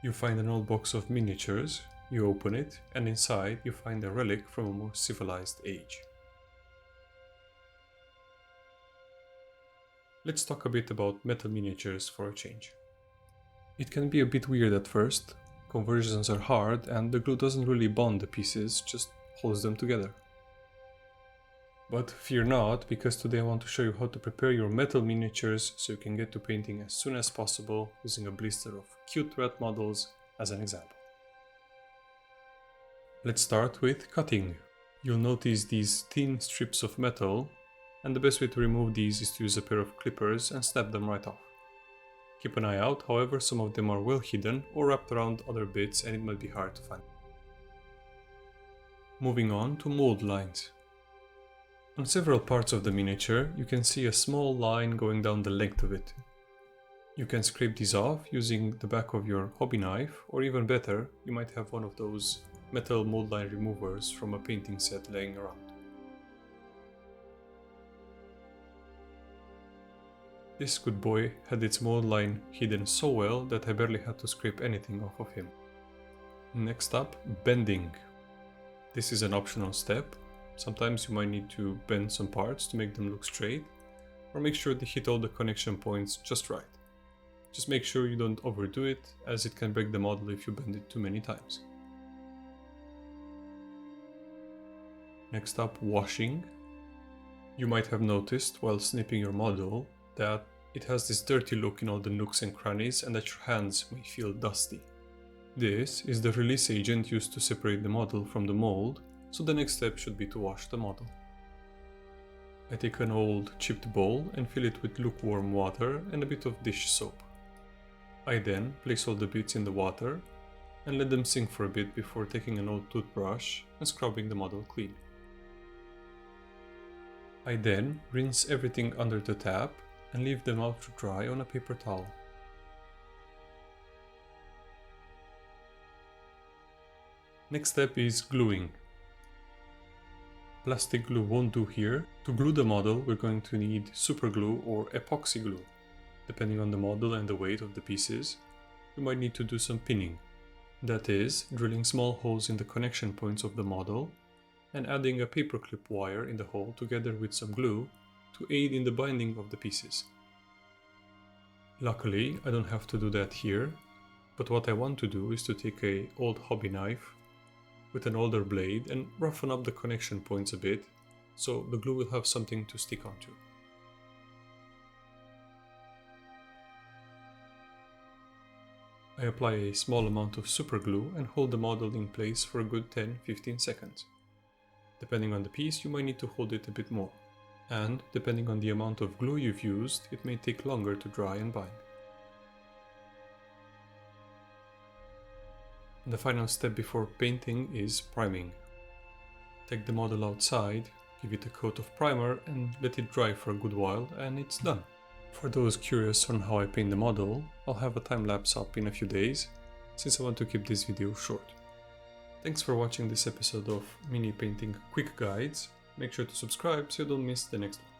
You find an old box of miniatures, you open it, and inside you find a relic from a more civilized age. Let's talk a bit about metal miniatures for a change. It can be a bit weird at first, conversions are hard and the glue doesn't really bond the pieces, just holds them together. But fear not, because today I want to show you how to prepare your metal miniatures so you can get to painting as soon as possible using a blister of cute red models as an example. Let's start with cutting. You'll notice these thin strips of metal, and the best way to remove these is to use a pair of clippers and snap them right off. Keep an eye out, however, some of them are well hidden or wrapped around other bits and it might be hard to find. Moving on to mold lines. On several parts of the miniature, you can see a small line going down the length of it. You can scrape these off using the back of your hobby knife, or even better, you might have one of those metal mold line removers from a painting set laying around. This good boy had its mold line hidden so well that I barely had to scrape anything off of him. Next up, bending. This is an optional step. Sometimes you might need to bend some parts to make them look straight, or make sure they hit all the connection points just right. Just make sure you don't overdo it, as it can break the model if you bend it too many times. Next up, washing. You might have noticed while snipping your model that it has this dirty look in all the nooks and crannies and that your hands may feel dusty. This is the release agent used to separate the model from the mold, so the next step should be to wash the model. I take an old chipped bowl and fill it with lukewarm water and a bit of dish soap. I then place all the bits in the water and let them sink for a bit before taking an old toothbrush and scrubbing the model clean. I then rinse everything under the tap and leave them out to dry on a paper towel. Next step is gluing. Plastic glue won't do here. To glue the model, we're going to need super glue or epoxy glue. Depending on the model and the weight of the pieces, you might need to do some pinning. That is, drilling small holes in the connection points of the model and adding a paperclip wire in the hole together with some glue to aid in the binding of the pieces. Luckily, I don't have to do that here, but what I want to do is to take an old hobby knife with an older blade and roughen up the connection points a bit, so the glue will have something to stick onto. I apply a small amount of super glue and hold the model in place for a good 10-15 seconds. Depending on the piece, you might need to hold it a bit more, and depending on the amount of glue you've used, it may take longer to dry and bind. The final step before painting is priming. Take the model outside, give it a coat of primer and let it dry for a good while, and it's done. For those curious on how I paint the model, I'll have a time lapse up in a few days, since I want to keep this video short. Thanks for watching this episode of Mini Painting Quick Guides. Make sure to subscribe so you don't miss the next one.